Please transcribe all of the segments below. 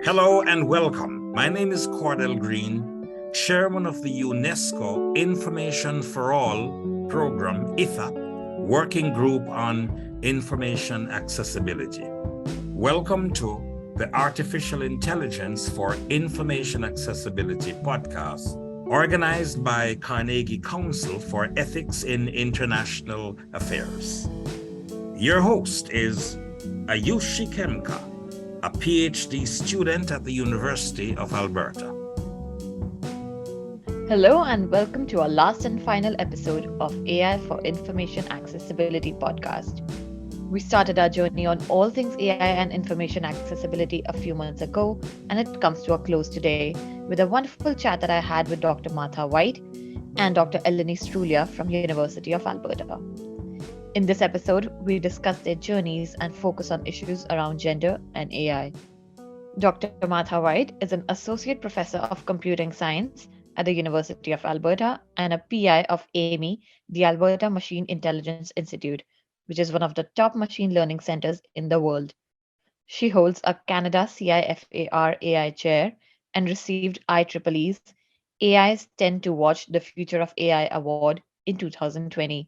Hello and welcome. My name is Cordell Green, Chairman of the UNESCO Information for All program, IFA, Working Group on Information Accessibility. Welcome to the Artificial Intelligence for Information Accessibility podcast, organized by Carnegie Council for Ethics in International Affairs. Your host is Ayushi Khemka, a PhD student at the University of Alberta. Hello and welcome to our last and final episode of AI for Information Accessibility podcast. We started our journey on all things AI and information accessibility a few months ago, and it comes to a close today with a wonderful chat that I had with Dr. Martha White and Dr. Eleni Stroulia from University of Alberta. In this episode, we discuss their journeys and focus on issues around gender and AI. Dr. Martha White is an Associate Professor of Computing Science at the University of Alberta and a PI of AMI, the Alberta Machine Intelligence Institute, which is one of the top machine learning centers in the world. She holds a Canada CIFAR AI chair and received IEEE's AIs Tend to Watch the Future of AI Award in 2020.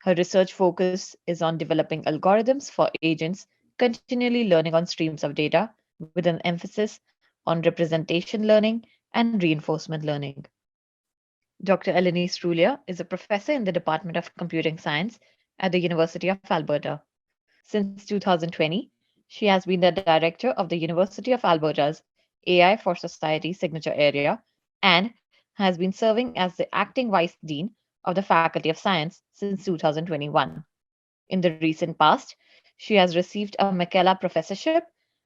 Her research focus is on developing algorithms for agents continually learning on streams of data with an emphasis on representation learning and reinforcement learning. Dr. Eleni Stroulia is a professor in the Department of Computing Science at the University of Alberta. Since 2020, she has been the director of the University of Alberta's AI4Society Signature Area and has been serving as the acting vice dean of the Faculty of Science since 2021. In the recent past, she has received a McKellar Professorship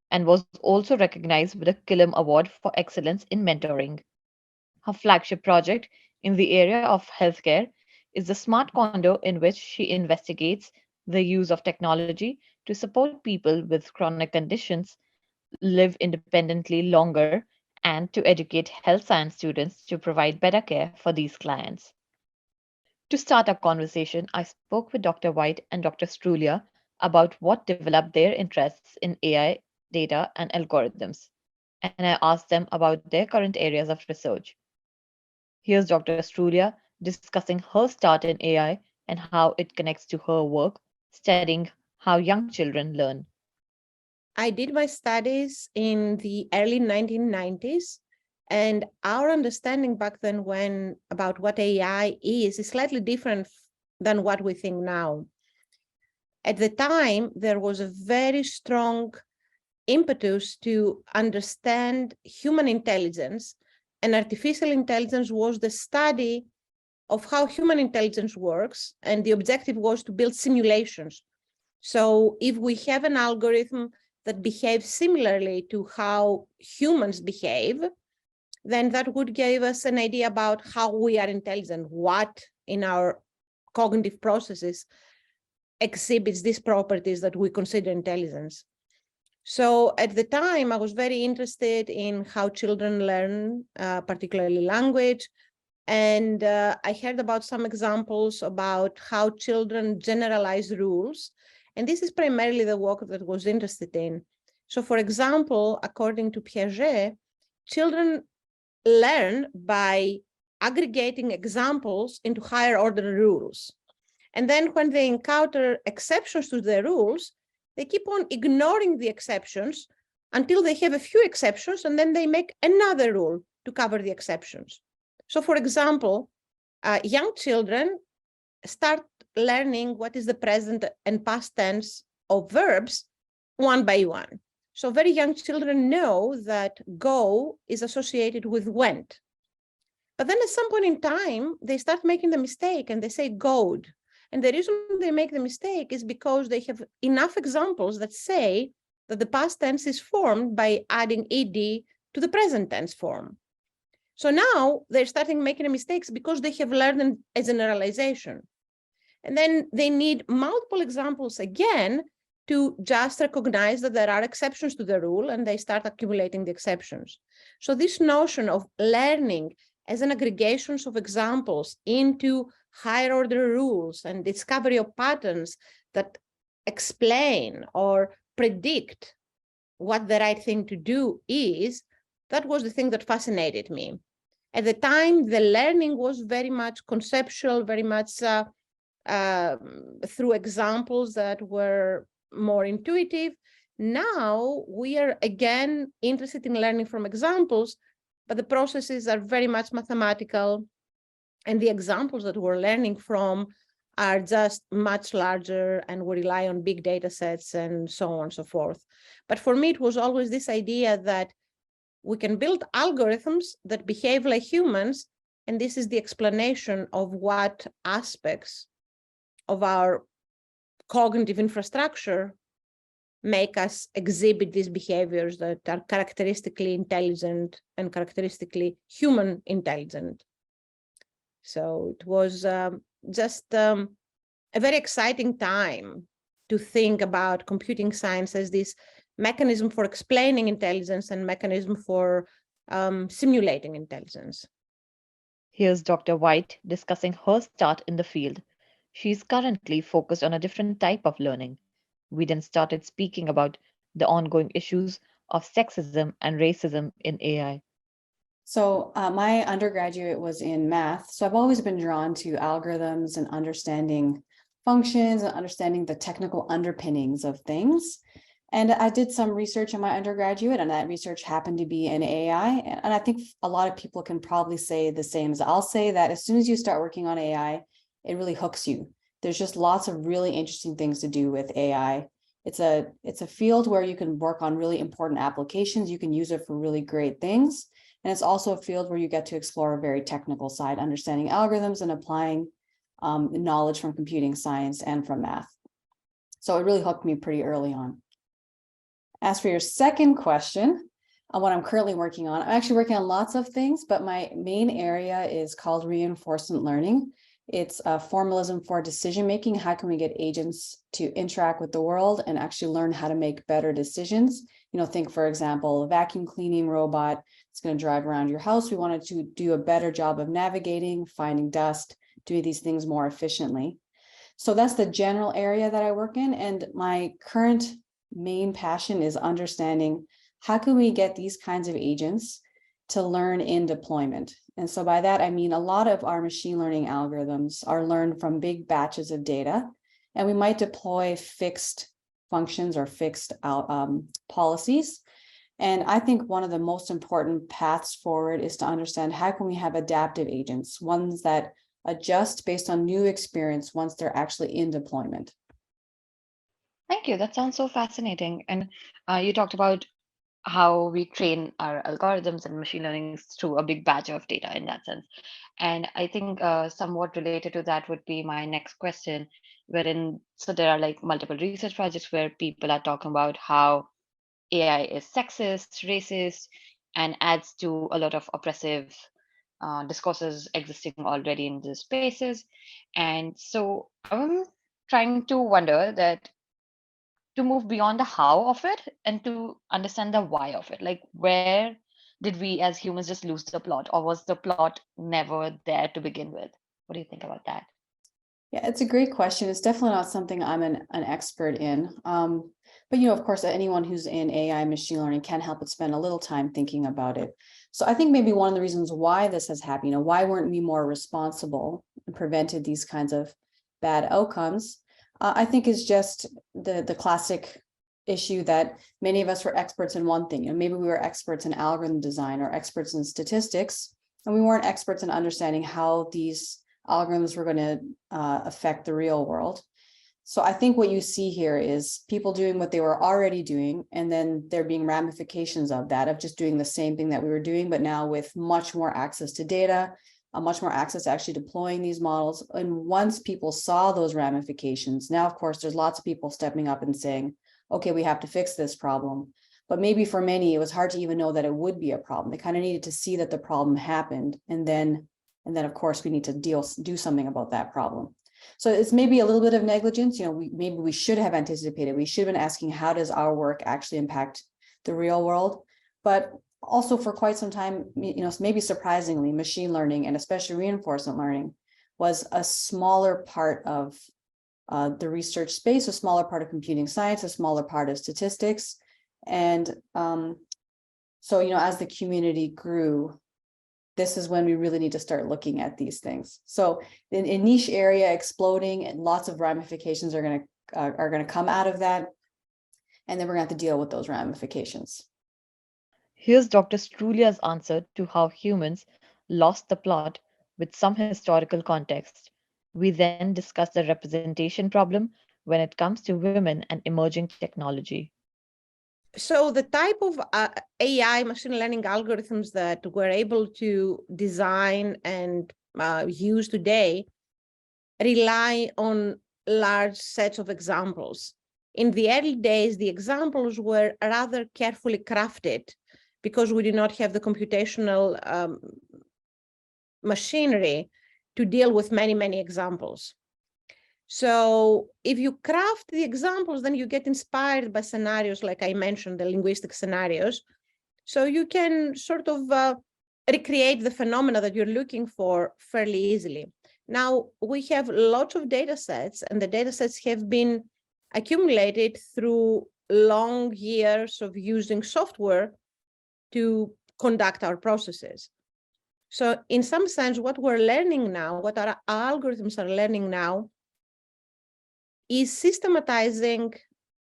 and was also recognized with a Killam Award for Excellence in Mentoring. Her flagship project in the area of healthcare is the Smart Condo, in which she investigates the use of technology to support people with chronic conditions live independently longer and to educate health science students to provide better care for these clients. To start our conversation, I spoke with Dr. White and Dr. Stroulia about what developed their interests in AI, data, and algorithms, and I asked them about their current areas of research. Here's Dr. Stroulia discussing her start in AI and how it connects to her work studying how young children learn. I did my studies in the early 1990s, and our understanding back then about what AI is slightly different than what we think now. At the time, there was a very strong impetus to understand human intelligence, and artificial intelligence was the study of how human intelligence works, and the objective was to build simulations. So if we have an algorithm that behaves similarly to how humans behave, then that would give us an idea about how we are intelligent, what in our cognitive processes exhibits these properties that we consider intelligence. So at the time, I was very interested in how children learn, particularly language. And I heard about some examples about how children generalize rules. And this is primarily the work that I was interested in. So for example, according to Piaget, children learn by aggregating examples into higher order rules. And then when they encounter exceptions to the rules, they keep on ignoring the exceptions until they have a few exceptions, and then they make another rule to cover the exceptions. So for example, young children start learning what is the present and past tense of verbs one by one. So very young children know that go is associated with went. But then at some point in time, they start making the mistake and they say goed. And the reason they make the mistake is because they have enough examples that say that the past tense is formed by adding ed to the present tense form. So now they're starting making mistakes because they have learned a generalization. And then they need multiple examples again to just recognize that there are exceptions to the rule, and they start accumulating the exceptions. So this notion of learning as an aggregation of examples into higher order rules and discovery of patterns that explain or predict what the right thing to do is, that was the thing that fascinated me. At the time, the learning was very much conceptual, very much through examples that were more intuitive. Now we are again interested in learning from examples, but the processes are very much mathematical, and the examples that we're learning from are just much larger, and we rely on big data sets and so on and so forth. But for me, it was always this idea that we can build algorithms that behave like humans, and this is the explanation of what aspects of our cognitive infrastructure make us exhibit these behaviors that are characteristically intelligent and characteristically human intelligent. So it was just a very exciting time to think about computing science as this mechanism for explaining intelligence and mechanism for simulating intelligence. Here's Dr. White discussing her start in the field. She's currently focused on a different type of learning. We then started speaking about the ongoing issues of sexism and racism in AI. So my undergraduate was in math. So I've always been drawn to algorithms and understanding functions and understanding the technical underpinnings of things. And I did some research in my undergraduate, and that research happened to be in AI. And I think a lot of people can probably say the same as I'll say, that as soon as you start working on AI, it really hooks you. There's just lots of really interesting things to do with AI. It's a field where you can work on really important applications. You can use it for really great things. And it's also a field where you get to explore a very technical side, understanding algorithms and applying knowledge from computing science and from math. So it really hooked me pretty early on. As for your second question, on what I'm currently working on, I'm actually working on lots of things, but my main area is called reinforcement learning. It's a formalism for decision-making. How can we get agents to interact with the world and actually learn how to make better decisions? You know, think, for example, a vacuum cleaning robot. It's going to drive around your house. We wanted to do a better job of navigating, finding dust, doing these things more efficiently. So that's the general area that I work in. And my current main passion is understanding how can we get these kinds of agents to learn in deployment. And so by that, I mean a lot of our machine learning algorithms are learned from big batches of data, and we might deploy fixed functions or fixed policies. And I think one of the most important paths forward is to understand how can we have adaptive agents, ones that adjust based on new experience once they're actually in deployment. Thank you. That sounds so fascinating. And you talked about how we train our algorithms and machine learning through a big batch of data in that sense. And I think somewhat related to that would be my next question, wherein, so there are like multiple research projects where people are talking about how AI is sexist, racist, and adds to a lot of oppressive discourses existing already in the spaces. And so I'm trying to wonder that to move beyond the how of it and to understand the why of it. Like, where did we as humans just lose the plot, or was the plot never there to begin with? What do you think about that? Yeah, it's a great question. It's definitely not something I'm an expert in. But, you know, of course, anyone who's in AI machine learning can't help but spend a little time thinking about it. So I think maybe one of the reasons why this has happened, you know, why weren't we more responsible and prevented these kinds of bad outcomes, I think is just the classic issue that many of us were experts in one thing. You know, maybe we were experts in algorithm design or experts in statistics, and we weren't experts in understanding how these algorithms were going to affect the real world. So I think what you see here is people doing what they were already doing, and then there being ramifications of that, of just doing the same thing that we were doing, but now with much more access to data, much more access to actually deploying these models. And once people saw those ramifications, now, of course, there's lots of people stepping up and saying, okay, we have to fix this problem. But maybe for many, it was hard to even know that it would be a problem. They kind of needed to see that the problem happened. And then, of course, we need to do something about that problem. So it's maybe a little bit of negligence. You know, maybe we should have anticipated. We should have been asking, how does our work actually impact the real world? But also for quite some time, you know, maybe surprisingly, machine learning and especially reinforcement learning was a smaller part of the research space, a smaller part of computing science, a smaller part of statistics. And so, as the community grew, this is when we really need to start looking at these things. So in niche area exploding, and lots of ramifications are going to come out of that. And then we're going to have to deal with those ramifications. Here's Dr. Stroulia's answer to how humans lost the plot with some historical context. We then discuss the representation problem when it comes to women and emerging technology. So the type of AI machine learning algorithms that we're able to design and use today rely on large sets of examples. In the early days, the examples were rather carefully crafted because we did not have the computational machinery to deal with many, many examples. So if you craft the examples, then you get inspired by scenarios, like I mentioned, the linguistic scenarios. So you can sort of recreate the phenomena that you're looking for fairly easily. Now, we have lots of data sets, and the data sets have been accumulated through long years of using software to conduct our processes. So in some sense, what we're learning now, what our algorithms are learning now, is systematizing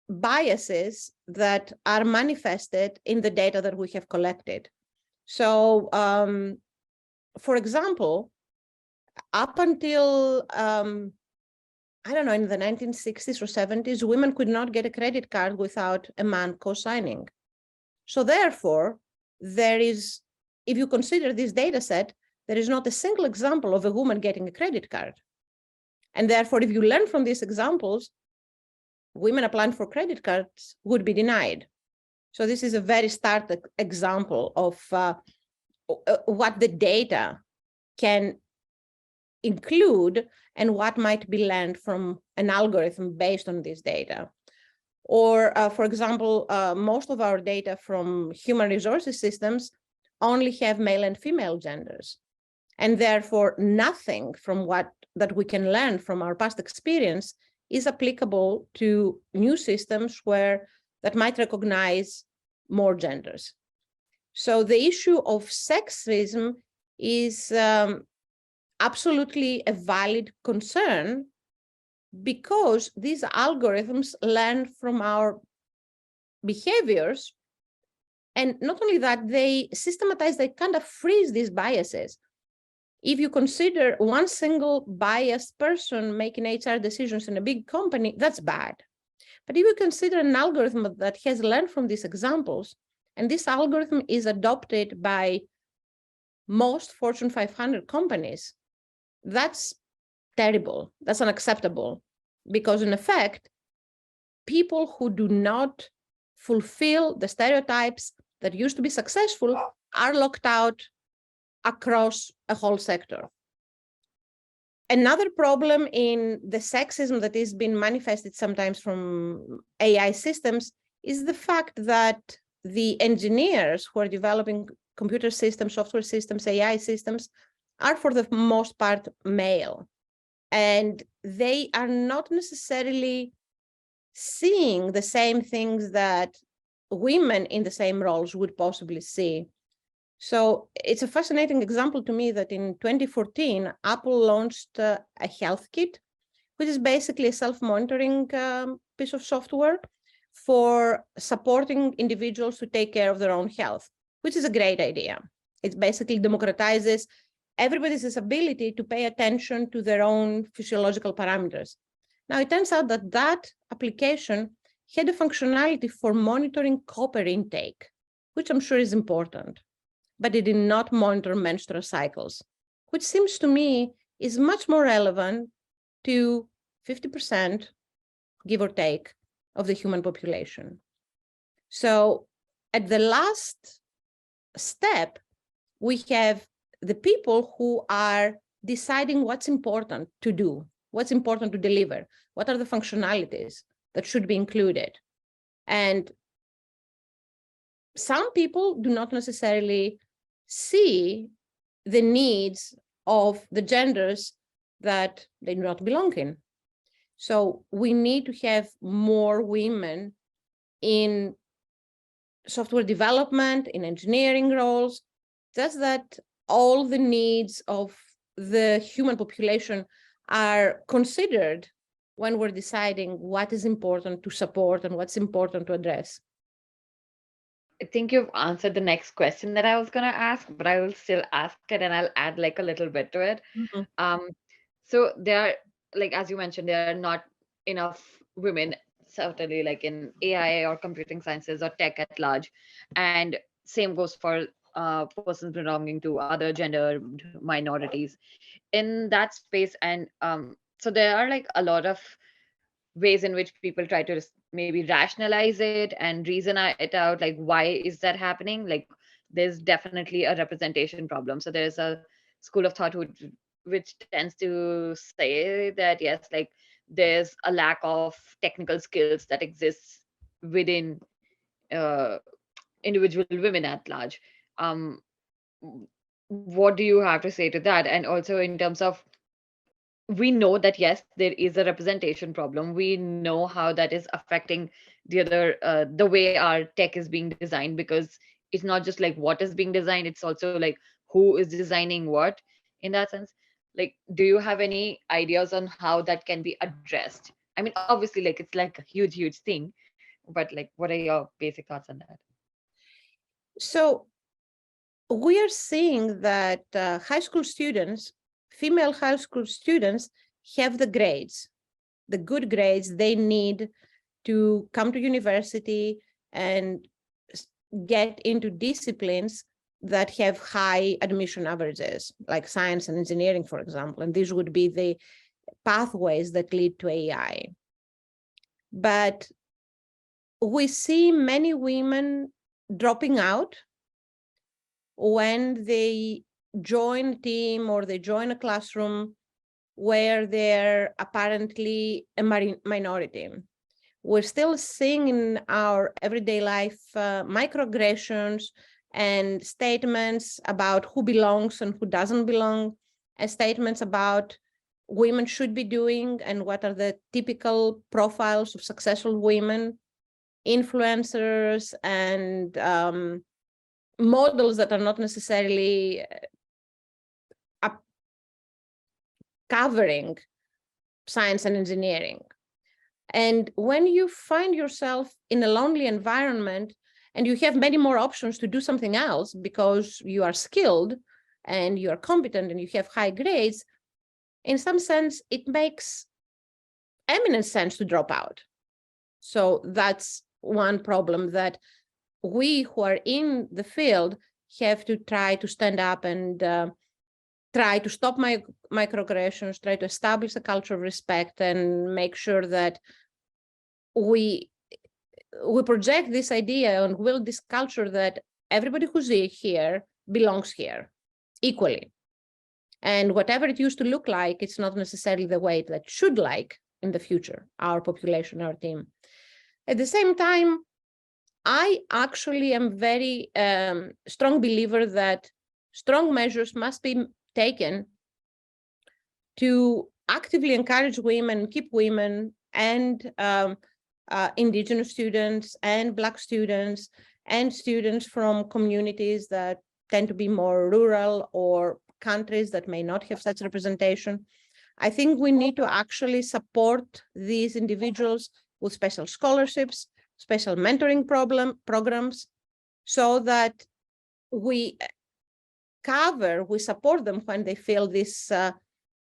biases that are manifested in the data that we have collected. So, for example, up until, I don't know, in the 1960s or 70s, women could not get a credit card without a man co-signing. So therefore, there is, if you consider this data set, there is not a single example of a woman getting a credit card. And therefore, if you learn from these examples, women applying for credit cards would be denied. So this is a very stark example of what the data can include and what might be learned from an algorithm based on this data. Or, for example, most of our data from human resources systems only have male and female genders. And therefore, nothing from that we can learn from our past experience is applicable to new systems that might recognize more genders. So the issue of sexism is absolutely a valid concern, because these algorithms learn from our behaviors. And not only that, they systematize, they kind of freeze these biases. If you consider one single biased person making HR decisions in a big company, that's bad. But if you consider an algorithm that has learned from these examples, and this algorithm is adopted by most Fortune 500 companies, that's terrible. That's unacceptable. Because in effect, people who do not fulfill the stereotypes that used to be successful are locked out across a whole sector. Another problem in the sexism that is being manifested sometimes from AI systems is the fact that the engineers who are developing computer systems, software systems, AI systems are for the most part male. And they are not necessarily seeing the same things that women in the same roles would possibly see. So it's a fascinating example to me that in 2014, Apple launched a health kit, which is basically a self-monitoring piece of software for supporting individuals to take care of their own health, which is a great idea. It basically democratizes everybody's ability to pay attention to their own physiological parameters. Now, it turns out that that application had a functionality for monitoring copper intake, which I'm sure is important, but it did not monitor menstrual cycles, which seems to me is much more relevant to 50%, give or take, of the human population. So at the last step, we have the people who are deciding what's important to do, what's important to deliver, what are the functionalities that should be included. And some people do not necessarily see the needs of the genders that they do not belong in. So we need to have more women in software development, in engineering roles, just that all the needs of the human population are considered when we're deciding what is important to support and what's important to address. I think you've answered the next question that I was going to ask, but I will still ask it and I'll add like a little bit to it. Mm-hmm. So there are, like, as you mentioned, there are not enough women, certainly like in AI or computing sciences or tech at large. And same goes for persons belonging to other gender minorities in that space. And so there are like a lot of ways in which people try to maybe rationalize it and reason it out, like why is that happening. Like there's definitely a representation problem. So there's a school of thought which tends to say that yes, like there's a lack of technical skills that exists within uh, individual women at large. um what do you have to say to that? And also in terms of, we know that yes, there is a representation problem. We know how that is affecting the way our tech is being designed, because it's not just like what is being designed, it's also like who is designing what in that sense. Like, do you have any ideas on how that can be addressed? I mean, obviously, like it's like a huge thing, but like what are your basic thoughts on that? So we are seeing that high school students, female high school students, have the grades, the good grades they need to come to university and get into disciplines that have high admission averages, like science and engineering, for example. And these would be the pathways that lead to AI. But we see many women dropping out when they join a team or they join a classroom where they're apparently a minority. We're still seeing in our everyday life microaggressions and statements about who belongs and who doesn't belong, and statements about women should be doing and what are the typical profiles of successful women, influencers, and models that are not necessarily covering science and engineering. And when you find yourself in a lonely environment and you have many more options to do something else because you are skilled and you are competent and you have high grades, in some sense, it makes eminent sense to drop out. So that's one problem that we who are in the field have to try to stand up and try to stop microaggressions, try to establish a culture of respect, and make sure that we project this idea and build this culture that everybody who's here belongs here equally. And whatever it used to look like, it's not necessarily the way that should like in the future, our population, our team. At the same time, I actually am very strong believer that strong measures must be taken to actively encourage women, keep women and Indigenous students and Black students and students from communities that tend to be more rural or countries that may not have such representation. I think we need to actually support these individuals with special scholarships, special mentoring programs, so that we support them when they feel this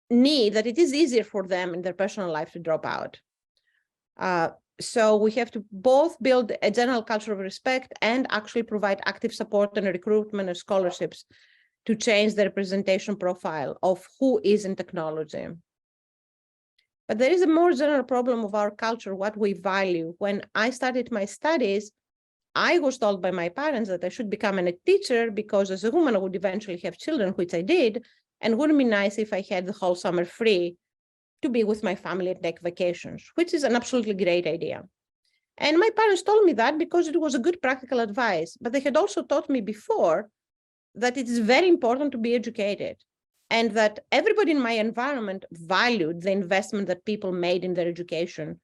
need, that it is easier for them in their personal life to drop out. So we have to both build a general culture of respect and actually provide active support and recruitment and scholarships to change the representation profile of who is in technology. But there is a more general problem of our culture, what we value. When I started my studies, I was told by my parents that I should become a teacher because as a woman, I would eventually have children, which I did, and wouldn't it be nice if I had the whole summer free to be with my family and take vacations, which is an absolutely great idea. And my parents told me that because it was a good practical advice, but they had also taught me before that it is very important to be educated and that everybody in my environment valued the investment that people made in their education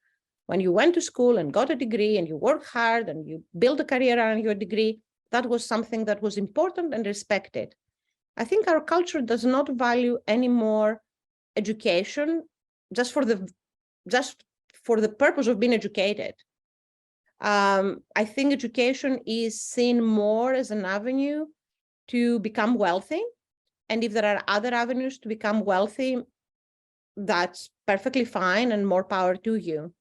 When you went to school and got a degree and you worked hard and you built a career around your degree, that was something that was important and respected. I think our culture does not value anymore education just for the purpose of being educated. I think education is seen more as an avenue to become wealthy. And if there are other avenues to become wealthy, that's perfectly fine and more power to you.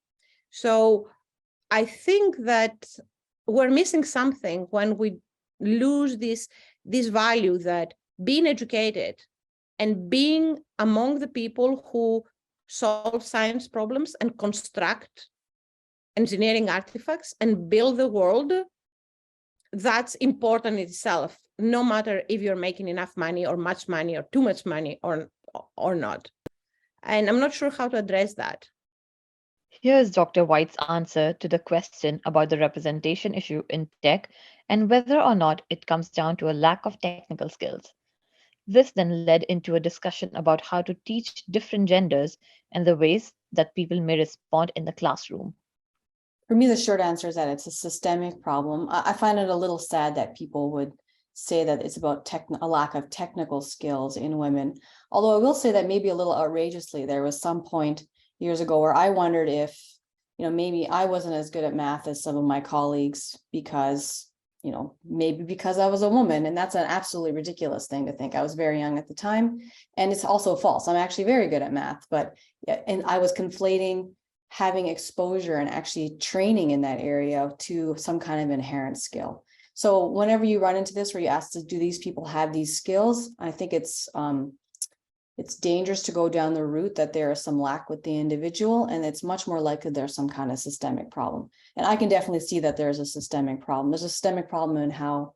So I think that we're missing something when we lose this value that being educated and being among the people who solve science problems and construct engineering artifacts and build the world, that's important in itself, no matter if you're making enough money or much money or too much money or not. And I'm not sure how to address that. Here's Dr. White's answer to the question about the representation issue in tech and whether or not it comes down to a lack of technical skills. This then led into a discussion about how to teach different genders and the ways that people may respond in the classroom. For me, the short answer is that it's a systemic problem. I find it a little sad that people would say that it's about a lack of technical skills in women. Although I will say that maybe a little outrageously, there was some point years ago where I wondered if, maybe I wasn't as good at math as some of my colleagues because, maybe because I was a woman. And that's an absolutely ridiculous thing to think. I was very young at the time. And it's also false. I'm actually very good at math, and I was conflating having exposure and actually training in that area to some kind of inherent skill. So whenever you run into this, where you ask, do these people have these skills? I think it's dangerous to go down the route that there is some lack with the individual, and it's much more likely there's some kind of systemic problem. And I can definitely see that there's a systemic problem. There's a systemic problem in how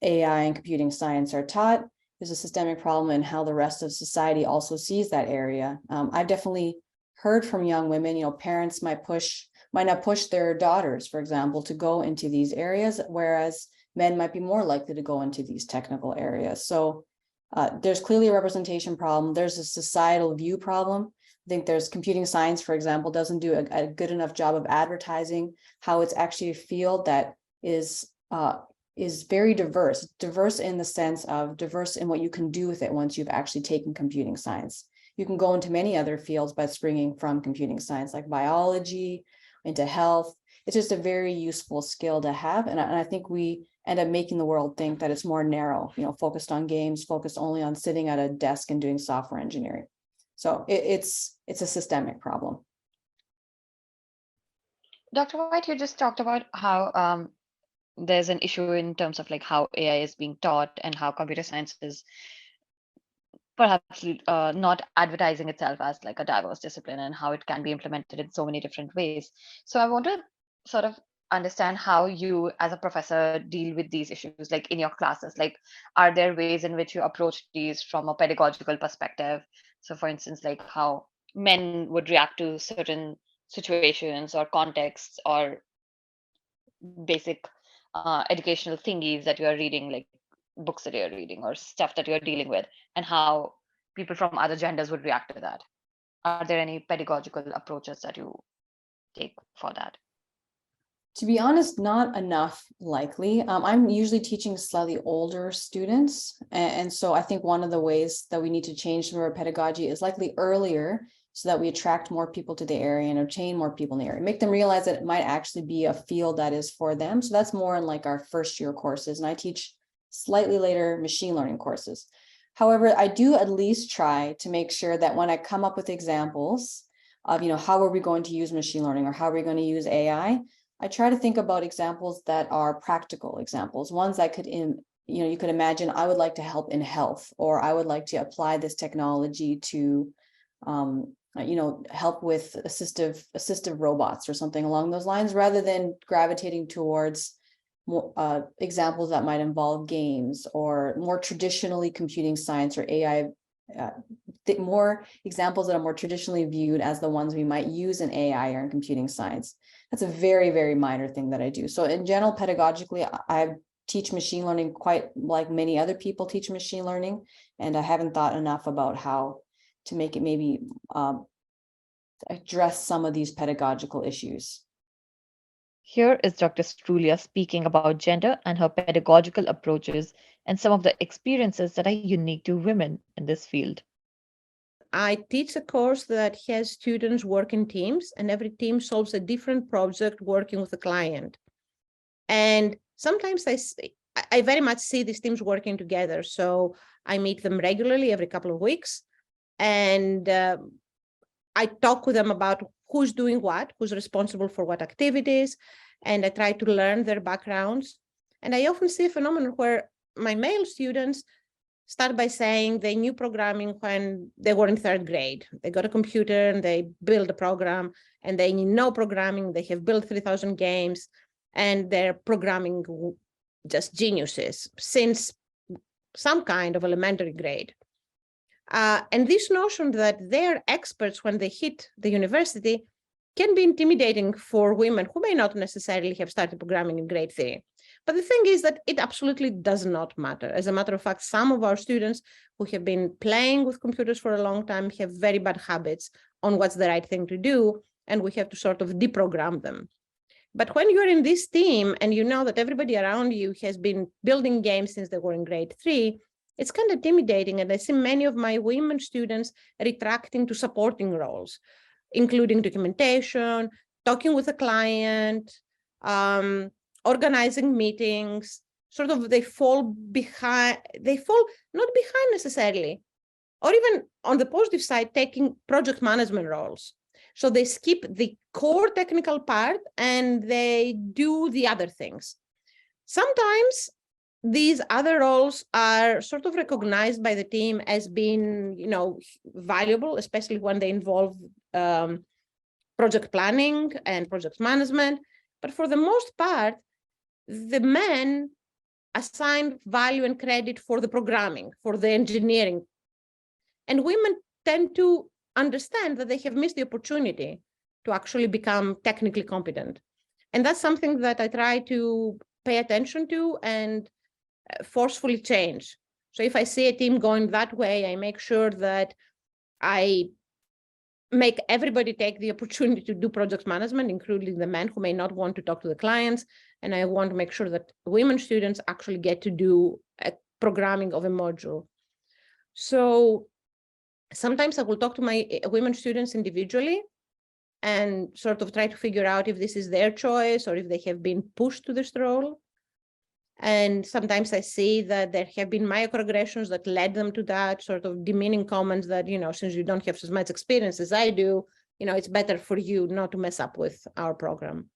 AI and computing science are taught. There's a systemic problem in how the rest of society also sees that area. I've definitely heard from young women, parents might not push their daughters, for example, to go into these areas, whereas men might be more likely to go into these technical areas. So there's clearly a representation problem. There's a societal view problem. I think there's computing science, for example, doesn't do a good enough job of advertising how it's actually a field that is very diverse in the sense of diverse in what you can do with it once you've actually taken computing science. You can go into many other fields by springing from computing science, like biology, into health. It's just a very useful skill to have. And I think we end up making the world think that it's more narrow, focused on games, focused only on sitting at a desk and doing software engineering. So it's a systemic problem. Dr. White, you just talked about how there's an issue in terms of like how AI is being taught and how computer science is perhaps not advertising itself as like a diverse discipline and how it can be implemented in so many different ways. So I want to sort of understand how you as a professor deal with these issues, like in your classes. Like, are there ways in which you approach these from a pedagogical perspective? So for instance, like how men would react to certain situations or contexts or basic educational thingies that you are reading, like books that you're reading or stuff that you're dealing with, and how people from other genders would react to that. Are there any pedagogical approaches that you take for that? To be honest, not enough likely. I'm usually teaching slightly older students. And so I think one of the ways that we need to change some of our pedagogy is likely earlier so that we attract more people to the area and obtain more people in the area, make them realize that it might actually be a field that is for them. So that's more in like our first year courses. And I teach slightly later machine learning courses. However, I do at least try to make sure that when I come up with examples of, how are we going to use machine learning or how are we going to use AI, I try to think about examples that are practical examples, ones that could, you could imagine I would like to help in health, or I would like to apply this technology to, help with assistive robots or something along those lines, rather than gravitating towards more, examples that might involve games or more traditionally computing science or AI, more examples that are more traditionally viewed as the ones we might use in AI or in computing science. That's a very, very minor thing that I do. So in general, pedagogically, I teach machine learning quite like many other people teach machine learning, and I haven't thought enough about how to make it maybe address some of these pedagogical issues. Here is Dr. Stroulia speaking about gender and her pedagogical approaches and some of the experiences that are unique to women in this field. I teach a course that has students work in teams, and every team solves a different project working with a client. And sometimes I very much see these teams working together. So I meet them regularly every couple of weeks, and I talk with them about who's doing what, who's responsible for what activities, and I try to learn their backgrounds. And I often see a phenomenon where my male students start by saying they knew programming when they were in third grade. They got a computer and they build a program, and they know programming. They have built 3,000 games, and they're programming just geniuses since some kind of elementary grade. And this notion that they're experts when they hit the university can be intimidating for women who may not necessarily have started programming in grade 3. But the thing is that it absolutely does not matter. As a matter of fact, some of our students who have been playing with computers for a long time have very bad habits on what's the right thing to do, and we have to sort of deprogram them. But when you're in this team and you know that everybody around you has been building games since they were in grade 3, it's kind of intimidating. And I see many of my women students retracting to supporting roles, including documentation, talking with a client, organizing meetings. Sort of they fall not behind necessarily, or even on the positive side, taking project management roles. So they skip the core technical part and they do the other things. Sometimes these other roles are sort of recognized by the team as being, valuable, especially when they involve project planning and project management. But for the most part, the men assign value and credit for the programming, for the engineering. And women tend to understand that they have missed the opportunity to actually become technically competent. And that's something that I try to pay attention to and forcefully change. So if I see a team going that way, I make sure that I make everybody take the opportunity to do project management, including the men who may not want to talk to the clients. And I want to make sure that women students actually get to do a programming of a module. So sometimes I will talk to my women students individually and sort of try to figure out if this is their choice or if they have been pushed to this role. And sometimes I see that there have been microaggressions that led them to that, sort of demeaning comments that, since you don't have as much experience as I do, it's better for you not to mess up with our program.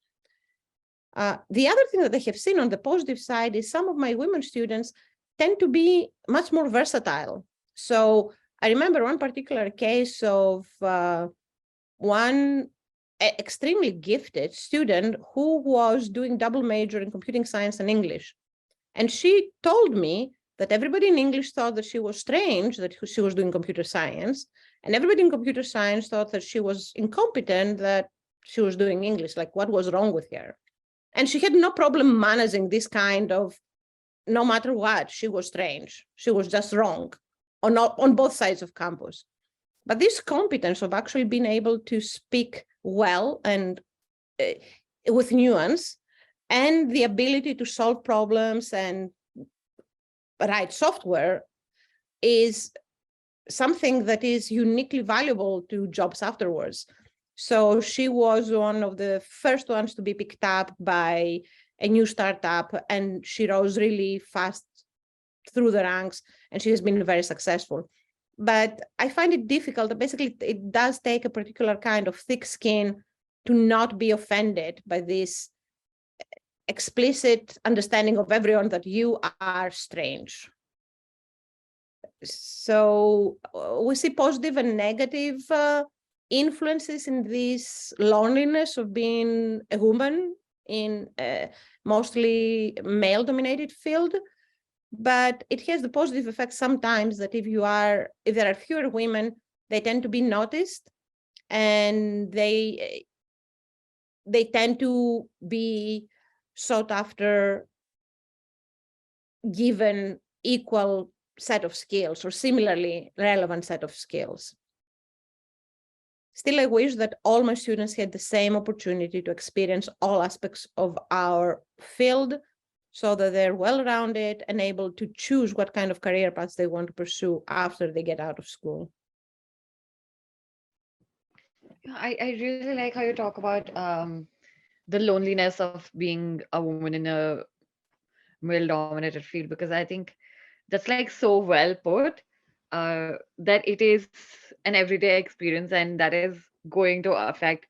The other thing that I have seen on the positive side is some of my women students tend to be much more versatile. So I remember one particular case of one extremely gifted student who was doing double major in computing science and English. And she told me that everybody in English thought that she was strange, that she was doing computer science. And everybody in computer science thought that she was incompetent, that she was doing English, like what was wrong with her. And she had no problem managing this kind of, no matter what, she was strange. She was just wrong on both sides of campus. But this competence of actually being able to speak well and with nuance, and the ability to solve problems and write software is something that is uniquely valuable to jobs afterwards. So she was one of the first ones to be picked up by a new startup, and she rose really fast through the ranks, and she has been very successful. But I find it difficult. Basically, it does take a particular kind of thick skin to not be offended by this explicit understanding of everyone that you are strange. So we see positive and negative influences in this loneliness of being a woman in a mostly male-dominated field. But it has the positive effect sometimes that if there are fewer women, they tend to be noticed, and they tend to be sought after, given equal set of skills or similarly relevant set of skills. Still, I wish that all my students had the same opportunity to experience all aspects of our field so that they're well-rounded and able to choose what kind of career paths they want to pursue after they get out of school. I really like how you talk about the loneliness of being a woman in a male-dominated field, because I think that's like so well put, that it is an everyday experience and that is going to affect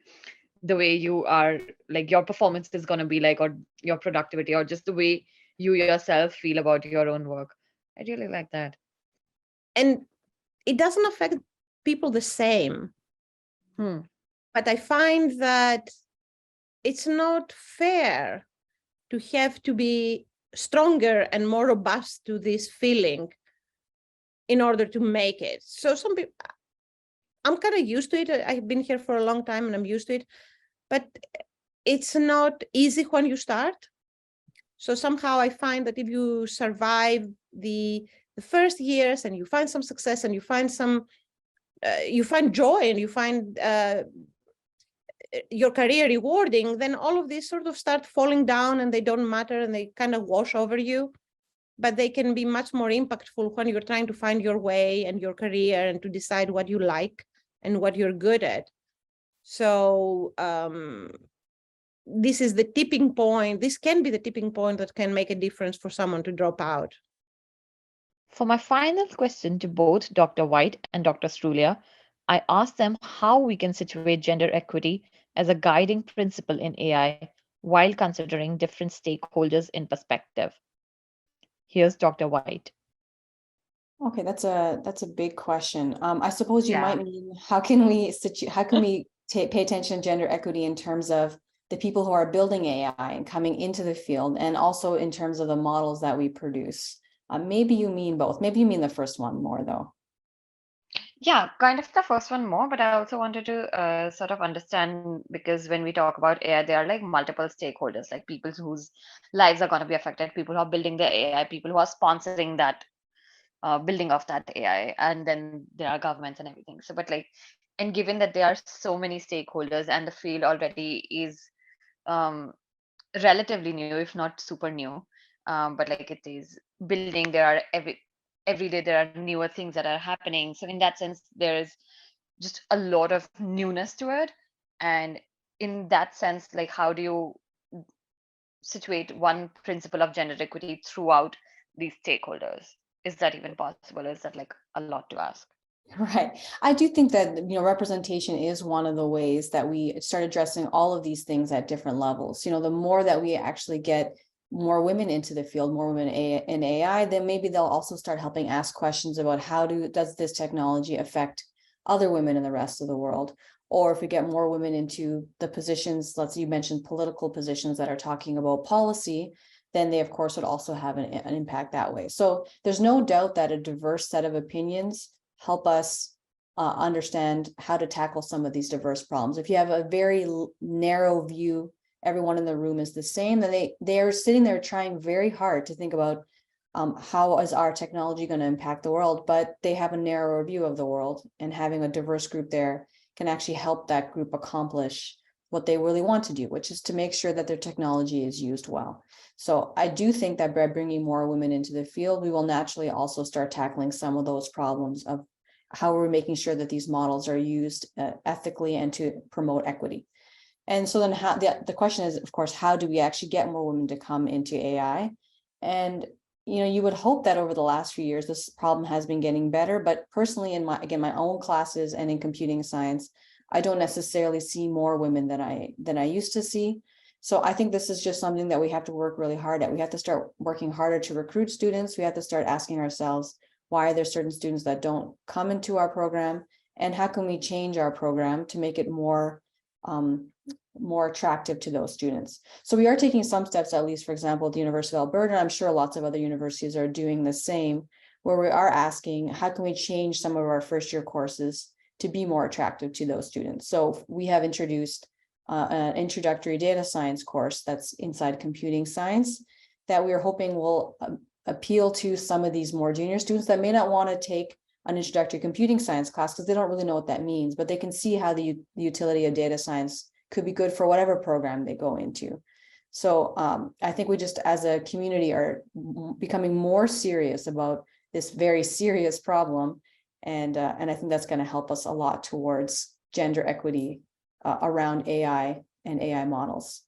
the way you are, like your performance is going to be like, or your productivity, or just the way you yourself feel about your own work. I really like that. And it doesn't affect people the same. But I find that it's not fair to have to be stronger and more robust to this feeling in order to make it. So some people, I'm kind of used to it. I've been here for a long time and I'm used to it, but it's not easy when you start. So somehow I find that if you survive the first years and you find some success and you find some, you find joy and you find your career rewarding, then all of these sort of start falling down and they don't matter and they kind of wash over you. But they can be much more impactful when you're trying to find your way and your career and to decide what you like and what you're good at. So this is the tipping point. This can be the tipping point that can make a difference for someone to drop out. For my final question to both Dr. White and Dr. Stroulia, I asked them how we can situate gender equity as a guiding principle in AI while considering different stakeholders in perspective. Here's Dr. White. Okay, that's a big question. I suppose you Yeah. might mean how can we pay attention to gender equity in terms of the people who are building AI and coming into the field, and also in terms of the models that we produce. Maybe you mean both. Maybe you mean the first one more, though. Yeah, kind of the first one more, but I also wanted to sort of understand, because when we talk about AI, there are like multiple stakeholders, like people whose lives are going to be affected, people who are building the AI, people who are sponsoring that building of that AI, and then there are governments and everything. So, but like, and given that there are so many stakeholders and the field already is um, relatively new, if not super new, but like it is building, there are every day there are newer things that are happening. So in that sense, there is just a lot of newness to it. And in that sense, like how do you situate one principle of gender equity throughout these stakeholders? Is that even possible? Is that like a lot to ask? Right. I do think that, representation is one of the ways that we start addressing all of these things at different levels. The more that we actually get more women into the field, more women in AI, then maybe they'll also start helping ask questions about how does this technology affect other women in the rest of the world? Or if we get more women into the positions, let's say you mentioned political positions that are talking about policy, then they of course would also have an impact that way. So there's no doubt that a diverse set of opinions help us understand how to tackle some of these diverse problems. If you have a very narrow view, everyone in the room is the same, then they are sitting there trying very hard to think about how is our technology going to impact the world, but they have a narrower view of the world, and having a diverse group there can actually help that group accomplish what they really want to do, which is to make sure that their technology is used well. So I do think that by bringing more women into the field, we will naturally also start tackling some of those problems of how we're making sure that these models are used ethically and to promote equity. And so then the question is, of course, how do we actually get more women to come into AI? And you would hope that over the last few years, this problem has been getting better. But personally, in my own classes and in computing science, I don't necessarily see more women than I used to see. So I think this is just something that we have to work really hard at. We have to start working harder to recruit students. We have to start asking ourselves, why are there certain students that don't come into our program? And how can we change our program to make it more attractive to those students? So we are taking some steps, at least, for example, at the University of Alberta, I'm sure lots of other universities are doing the same, where we are asking, how can we change some of our first year courses to be more attractive to those students? So we have introduced an introductory data science course that's inside computing science that we are hoping will appeal to some of these more junior students that may not want to take an introductory computing science class because they don't really know what that means, but they can see how the utility of data science could be good for whatever program they go into. So I think we just as a community are becoming more serious about this very serious problem. And I think that's going to help us a lot towards gender equity around AI and AI models.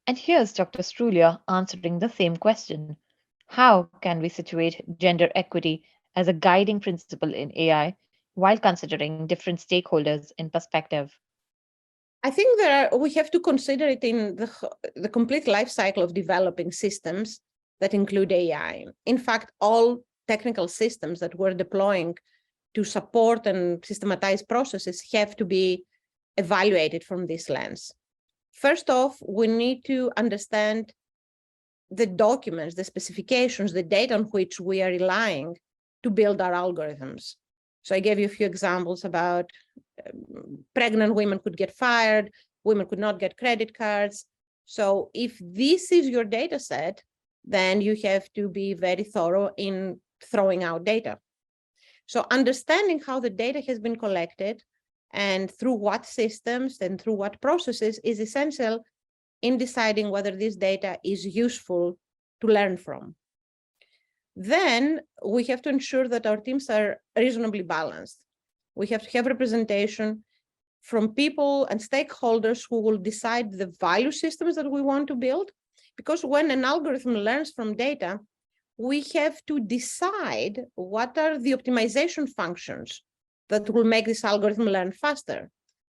And here's Dr. Stroulia answering the same question. How can we situate gender equity as a guiding principle in AI while considering different stakeholders in perspective? I think we have to consider it in the complete life cycle of developing systems that include AI. In fact, all technical systems that we're deploying to support and systematize processes have to be evaluated from this lens. First off, we need to understand the documents, the specifications, the data on which we are relying to build our algorithms. So I gave you a few examples about pregnant women could get fired, women could not get credit cards. So if this is your data set, then you have to be very thorough in throwing out data. So understanding how the data has been collected and through what systems and through what processes is essential in deciding whether this data is useful to learn from. Then we have to ensure that our teams are reasonably balanced. We have to have representation from people and stakeholders who will decide the value systems that we want to build. Because when an algorithm learns from data, we have to decide what are the optimization functions that will make this algorithm learn faster.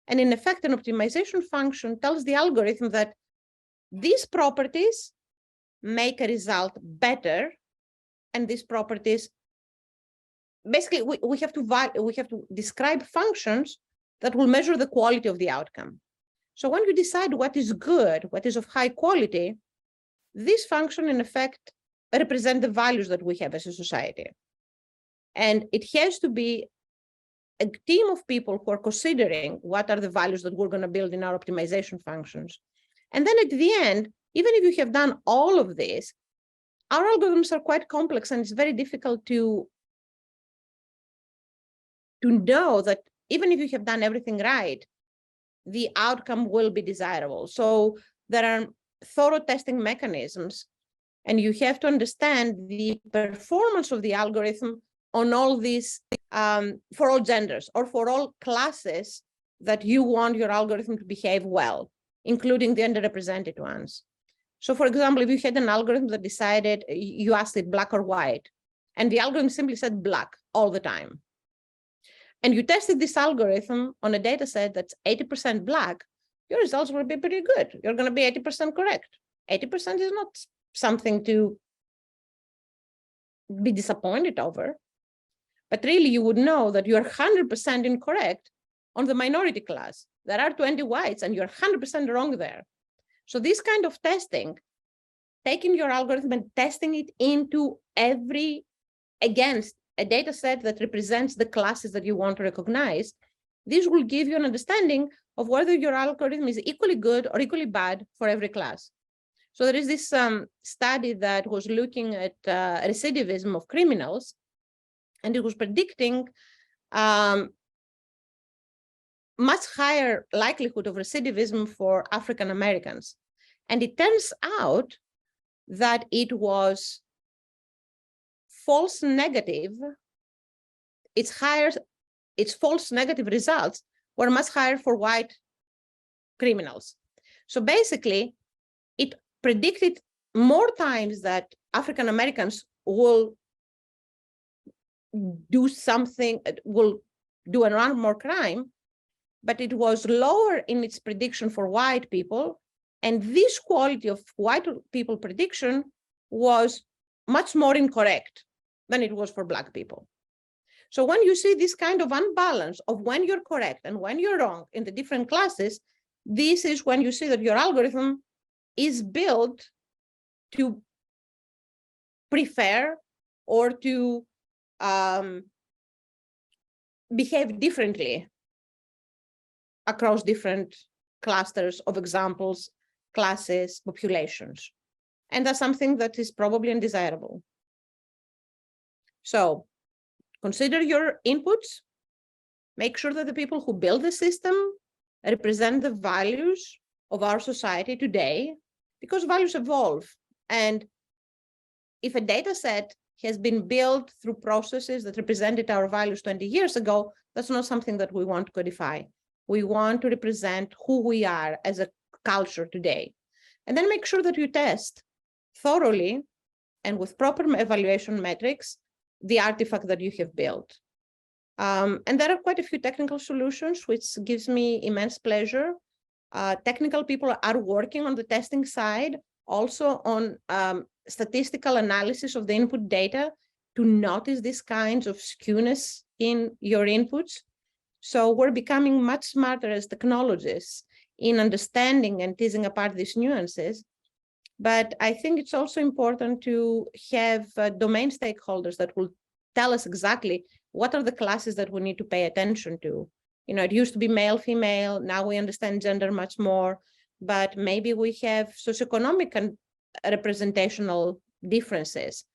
And in effect, an optimization function tells the algorithm that these properties make a result better, and these properties, basically, we have to describe functions that will measure the quality of the outcome. So when you decide what is good, what is of high quality, this function, in effect, represent the values that we have as a society. And it has to be a team of people who are considering what are the values that we're going to build in our optimization functions. And then at the end, even if you have done all of this, our algorithms are quite complex, and it's very difficult to know that even if you have done everything right, the outcome will be desirable. So there are thorough testing mechanisms, and you have to understand the performance of the algorithm on all these, for all genders or for all classes that you want your algorithm to behave well, including the underrepresented ones. So for example, if you had an algorithm that decided, you asked it black or white, and the algorithm simply said black all the time, and you tested this algorithm on a data set that's 80% black, your results will be pretty good. You're going to be 80% correct. 80% is not something to be disappointed over, but really you would know that you're 100% incorrect on the minority class. There are 20 whites and you're 100% wrong there. So this kind of testing, taking your algorithm and testing it into against a data set that represents the classes that you want to recognize, this will give you an understanding of whether your algorithm is equally good or equally bad for every class. So there is this study that was looking at recidivism of criminals, and it was predicting much higher likelihood of recidivism for African Americans. And it turns out that it was false negative. Its false negative results were much higher for white criminals. So basically, it predicted more times that African Americans will do a more crime, but it was lower in its prediction for white people. And this quality of white people prediction was much more incorrect than it was for Black people. So when you see this kind of unbalance of when you're correct and when you're wrong in the different classes, this is when you see that your algorithm is built to prefer or to behave differently across different clusters of examples, classes, populations. And that's something that is probably undesirable. So consider your inputs, make sure that the people who build the system represent the values of our society today, because values evolve. And if a data set has been built through processes that represented our values 20 years ago, that's not something that we want to codify. We want to represent who we are as a culture today. And then make sure that you test thoroughly and with proper evaluation metrics the artifact that you have built. And there are quite a few technical solutions, which gives me immense pleasure. Technical people are working on the testing side, also on statistical analysis of the input data to notice these kinds of skewness in your inputs. So we're becoming much smarter as technologists in understanding and teasing apart these nuances. But I think it's also important to have domain stakeholders that will tell us exactly what are the classes that we need to pay attention to. You know, it used to be male, female. Now we understand gender much more, but maybe we have socioeconomic and representational differences.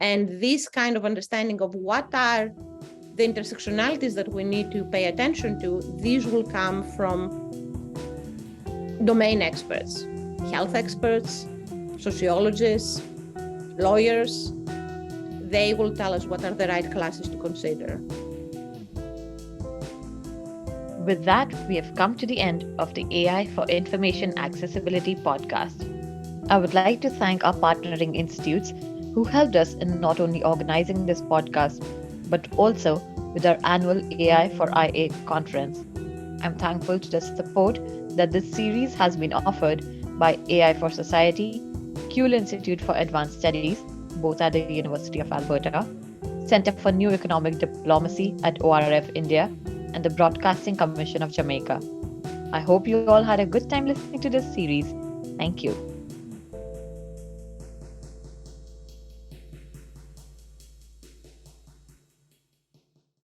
And this kind of understanding of what are the intersectionalities that we need to pay attention to, these will come from domain experts, health experts, sociologists, lawyers. They will tell us what are the right classes to consider. With that, we have come to the end of the AI for Information Accessibility podcast. I would like to thank our partnering institutes who helped us in not only organizing this podcast, but also with our annual AI4IA Conference. I'm thankful to the support that this series has been offered by AI4Society, Kule Institute for Advanced Studies, both at the University of Alberta, Center for New Economic Diplomacy at ORF India, and the Broadcasting Commission of Jamaica. I hope you all had a good time listening to this series. Thank you.